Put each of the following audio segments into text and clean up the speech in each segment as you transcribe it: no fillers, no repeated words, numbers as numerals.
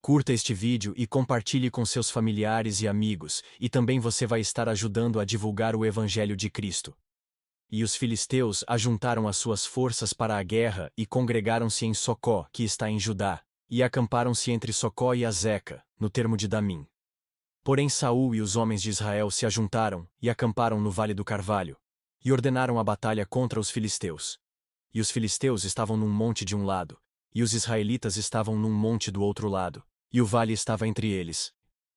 Curta este vídeo e compartilhe com seus familiares e amigos, e também você vai estar ajudando a divulgar o Evangelho de Cristo. E os filisteus ajuntaram as suas forças para a guerra e congregaram-se em Socó, que está em Judá, e acamparam-se entre Socó e Azeca, no termo de Damim. Porém Saul e os homens de Israel se ajuntaram e acamparam no Vale do Carvalho, e ordenaram a batalha contra os filisteus. E os filisteus estavam num monte de um lado, e os israelitas estavam num monte do outro lado, e o vale estava entre eles.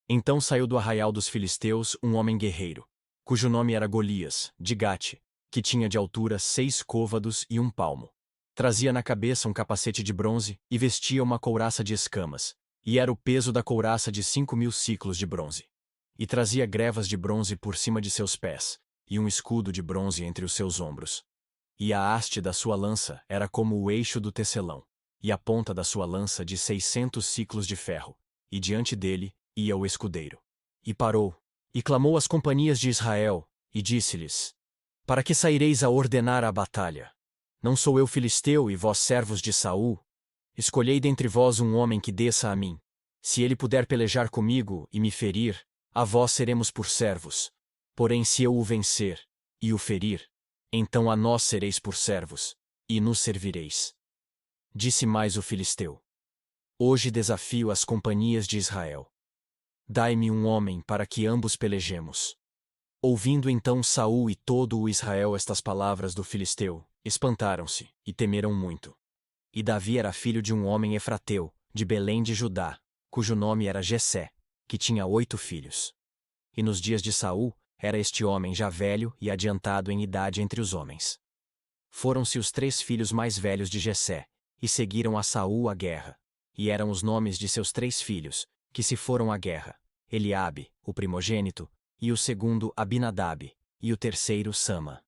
Então saiu do arraial dos filisteus um homem guerreiro, cujo nome era Golias, de Gate, que tinha de altura 6 côvados e 1 palmo. Trazia na cabeça um capacete de bronze e vestia uma couraça de escamas, e era o peso da couraça de 5.000 siclos de bronze. E trazia grevas de bronze por cima de seus pés, e um escudo de bronze entre os seus ombros. E a haste da sua lança era como o eixo do tecelão, e a ponta da sua lança de 600 siclos de ferro, e diante dele ia o escudeiro. E parou, e clamou às companhias de Israel, e disse-lhes: Para que saireis a ordenar a batalha? Não sou eu filisteu e vós servos de Saul? Escolhei dentre vós um homem que desça a mim. Se ele puder pelejar comigo e me ferir, a vós seremos por servos. Porém se eu o vencer, e o ferir, então a nós sereis por servos, e nos servireis. Disse mais o filisteu: Hoje desafio as companhias de Israel. Dai-me um homem para que ambos pelejemos. Ouvindo então Saul e todo o Israel estas palavras do filisteu, espantaram-se e temeram muito. E Davi era filho de um homem efrateu, de Belém de Judá, cujo nome era Jessé, que tinha 8 filhos. E nos dias de Saul, era este homem já velho e adiantado em idade entre os homens. Foram-se os 3 filhos mais velhos de Jessé, e seguiram a Saul à guerra. E eram os nomes de seus 3 filhos, que se foram à guerra: Eliabe, o primogênito, e o segundo Abinadab, e o terceiro Sama.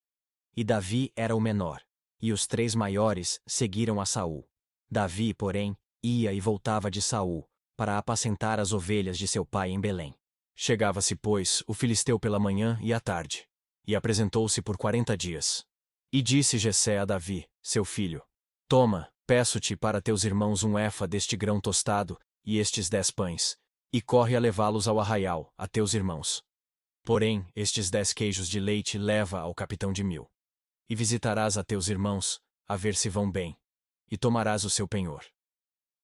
E Davi era o menor, e os 3 maiores seguiram a Saul. Davi, porém, ia e voltava de Saul, para apacentar as ovelhas de seu pai em Belém. Chegava-se, pois, o filisteu pela manhã e à tarde, e apresentou-se por 40 dias. E disse Jessé a Davi, seu filho: Toma, peço-te para teus irmãos um efa deste grão tostado, e estes 10 pães, e corre a levá-los ao arraial, a teus irmãos. Porém, estes 10 queijos de leite leva ao capitão de 1000. E visitarás a teus irmãos, a ver se vão bem, e tomarás o seu penhor.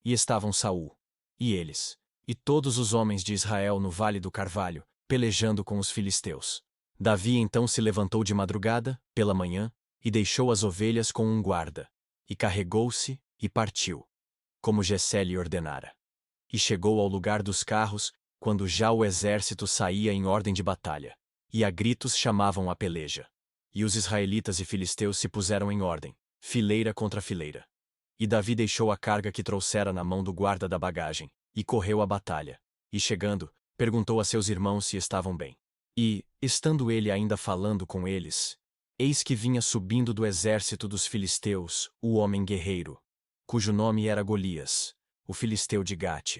E estavam Saul, e eles, e todos os homens de Israel no Vale do Carvalho, pelejando com os filisteus. Davi então se levantou de madrugada, pela manhã, e deixou as ovelhas com um guarda, e carregou-se, e partiu, como Jessé lhe ordenara. E chegou ao lugar dos carros, quando já o exército saía em ordem de batalha, e a gritos chamavam a peleja. E os israelitas e filisteus se puseram em ordem, fileira contra fileira. E Davi deixou a carga que trouxera na mão do guarda da bagagem, e correu à batalha. E chegando, perguntou a seus irmãos se estavam bem. E, estando ele ainda falando com eles, eis que vinha subindo do exército dos filisteus o homem guerreiro, cujo nome era Golias, o filisteu de Gate.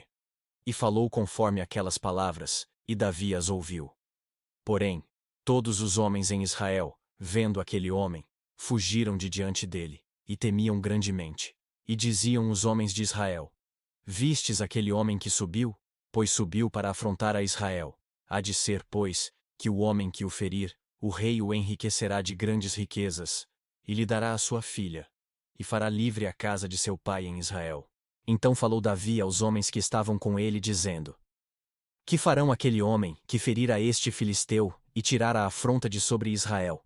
E falou conforme aquelas palavras, e Davi as ouviu. Porém, todos os homens em Israel, vendo aquele homem, fugiram de diante dele, e temiam grandemente. E diziam os homens de Israel: Vistes aquele homem que subiu? Pois subiu para afrontar a Israel. Há de ser, pois, que o homem que o ferir, o rei o enriquecerá de grandes riquezas, e lhe dará a sua filha, e fará livre a casa de seu pai em Israel. Então falou Davi aos homens que estavam com ele, dizendo: Que farão aquele homem que ferir a este filisteu, e tirar a afronta de sobre Israel?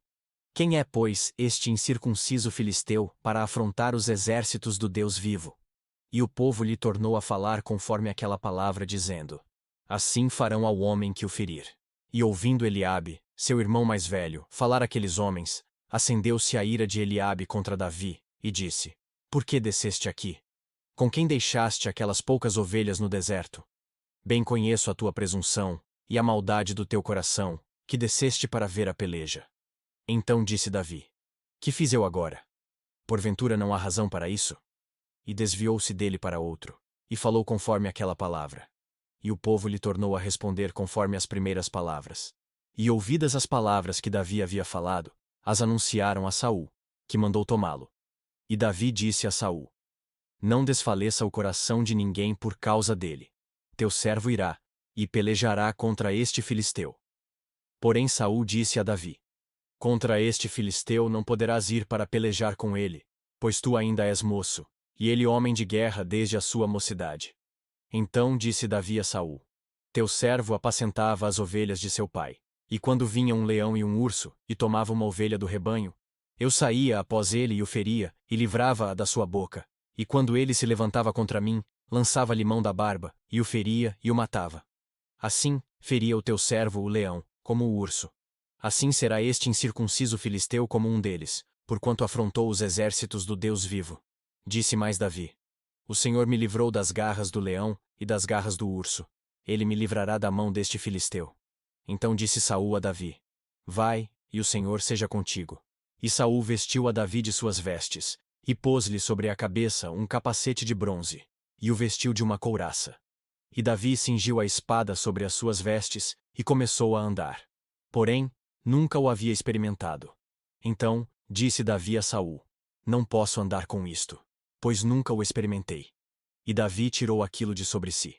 Quem é, pois, este incircunciso filisteu, para afrontar os exércitos do Deus vivo? E o povo lhe tornou a falar conforme aquela palavra, dizendo: Assim farão ao homem que o ferir. E ouvindo Eliabe, seu irmão mais velho, falar aqueles homens, acendeu-se a ira de Eliabe contra Davi, e disse: Por que desceste aqui? Com quem deixaste aquelas poucas ovelhas no deserto? Bem conheço a tua presunção, e a maldade do teu coração, que desceste para ver a peleja. Então disse Davi: Que fiz eu agora? Porventura não há razão para isso? E desviou-se dele para outro, e falou conforme aquela palavra. E o povo lhe tornou a responder conforme as primeiras palavras. E ouvidas as palavras que Davi havia falado, as anunciaram a Saul, que mandou tomá-lo. E Davi disse a Saul: Não desfaleça o coração de ninguém por causa dele. teu servo irá, e pelejará contra este filisteu. Porém Saul disse a Davi: Contra este filisteu não poderás ir para pelejar com ele, pois tu ainda és moço, e ele homem de guerra desde a sua mocidade. Então disse Davi a Saul: Teu servo apacentava as ovelhas de seu pai, e quando vinha um leão e um urso, e tomava uma ovelha do rebanho, eu saía após ele e o feria, e livrava-a da sua boca, e quando ele se levantava contra mim, lançava-lhe mão da barba, e o feria e o matava. Assim, feria o teu servo o leão, como o urso. Assim será este incircunciso filisteu como um deles, porquanto afrontou os exércitos do Deus vivo. Disse mais Davi: O Senhor me livrou das garras do leão e das garras do urso. Ele me livrará da mão deste filisteu. Então disse Saul a Davi: Vai, e o Senhor seja contigo. E Saul vestiu a Davi de suas vestes, e pôs-lhe sobre a cabeça um capacete de bronze, e o vestiu de uma couraça. E Davi cingiu a espada sobre as suas vestes, e começou a andar. Porém, nunca o havia experimentado. Então, disse Davi a Saul: Não posso andar com isto, pois nunca o experimentei. E Davi tirou aquilo de sobre si.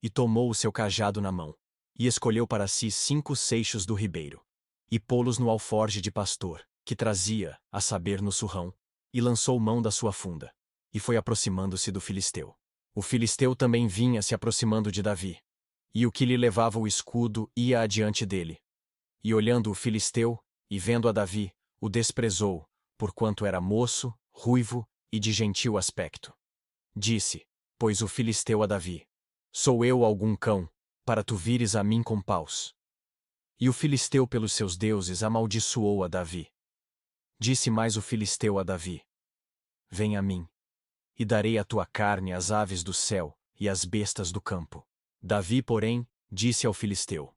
E tomou o seu cajado na mão, e escolheu para si 5 seixos do ribeiro, e pô-los no alforje de pastor, que trazia, a saber no surrão, e lançou mão da sua funda, e foi aproximando-se do filisteu. O filisteu também vinha se aproximando de Davi. E o que lhe levava o escudo ia adiante dele. E olhando o filisteu, e vendo a Davi, o desprezou, porquanto era moço, ruivo e de gentil aspecto. Disse, pois o filisteu a Davi: Sou eu algum cão, para tu vires a mim com paus? E o filisteu pelos seus deuses amaldiçoou a Davi. Disse mais o filisteu a Davi: Vem a mim, e darei a tua carne às aves do céu e às bestas do campo. Davi, porém, disse ao filisteu: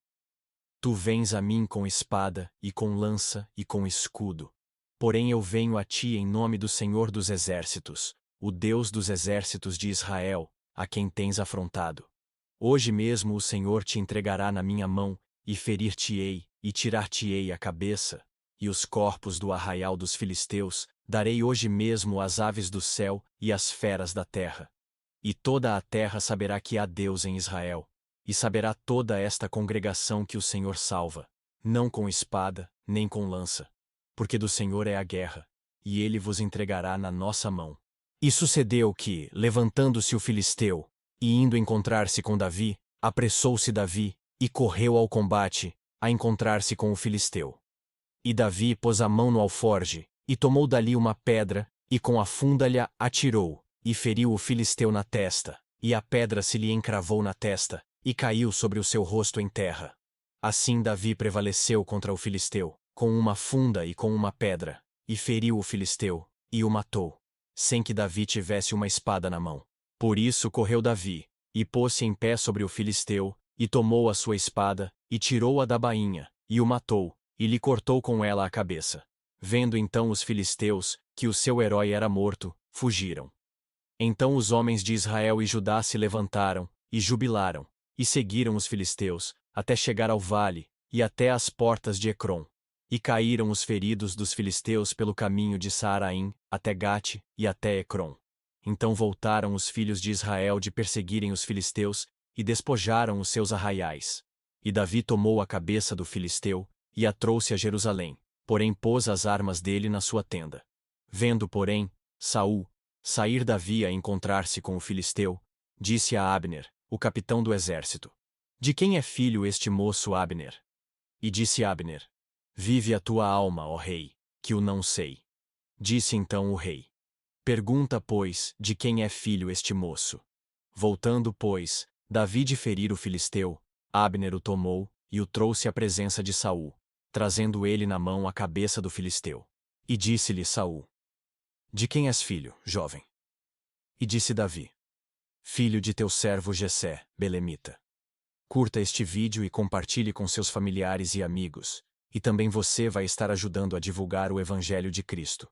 Tu vens a mim com espada, e com lança, e com escudo. Porém eu venho a ti em nome do Senhor dos Exércitos, o Deus dos exércitos de Israel, a quem tens afrontado. Hoje mesmo o Senhor te entregará na minha mão, e ferir-te-ei, e tirar-te-ei a cabeça, e os corpos do arraial dos filisteus darei hoje mesmo às aves do céu e às feras da terra. E toda a terra saberá que há Deus em Israel, e saberá toda esta congregação que o Senhor salva, não com espada, nem com lança. Porque do Senhor é a guerra, e ele vos entregará na nossa mão. E sucedeu que, levantando-se o filisteu, e indo encontrar-se com Davi, apressou-se Davi, e correu ao combate, a encontrar-se com o filisteu. E Davi pôs a mão no alforge, e tomou dali uma pedra, e com a funda-lhe atirou, e feriu o filisteu na testa, e a pedra se lhe encravou na testa, e caiu sobre o seu rosto em terra. Assim Davi prevaleceu contra o filisteu, com uma funda e com uma pedra, e feriu o filisteu, e o matou, sem que Davi tivesse uma espada na mão. Por isso correu Davi, e pôs-se em pé sobre o filisteu, e tomou a sua espada, e tirou-a da bainha, e o matou, e lhe cortou com ela a cabeça. Vendo então os filisteus, que o seu herói era morto, fugiram. Então os homens de Israel e Judá se levantaram, e jubilaram, e seguiram os filisteus, até chegar ao vale, e até às portas de Ecrom. E caíram os feridos dos filisteus pelo caminho de Saaraim, até Gate, e até Ecrom. Então voltaram os filhos de Israel de perseguirem os filisteus, e despojaram os seus arraiais. E Davi tomou a cabeça do filisteu, e a trouxe a Jerusalém, porém pôs as armas dele na sua tenda. Vendo, porém, Saul sair Davi a encontrar-se com o filisteu, disse a Abner, o capitão do exército: De quem é filho este moço Abner? E disse Abner: Vive a tua alma, ó rei, que o não sei. Disse então o rei: Pergunta, pois, de quem é filho este moço. Voltando, pois, Davi de ferir o filisteu, Abner o tomou, e o trouxe à presença de Saul, trazendo ele na mão a cabeça do filisteu. E disse-lhe Saul: De quem és filho, jovem? E disse Davi: Filho de teu servo Jessé, belemita. Curta este vídeo e compartilhe com seus familiares e amigos, e também você vai estar ajudando a divulgar o Evangelho de Cristo.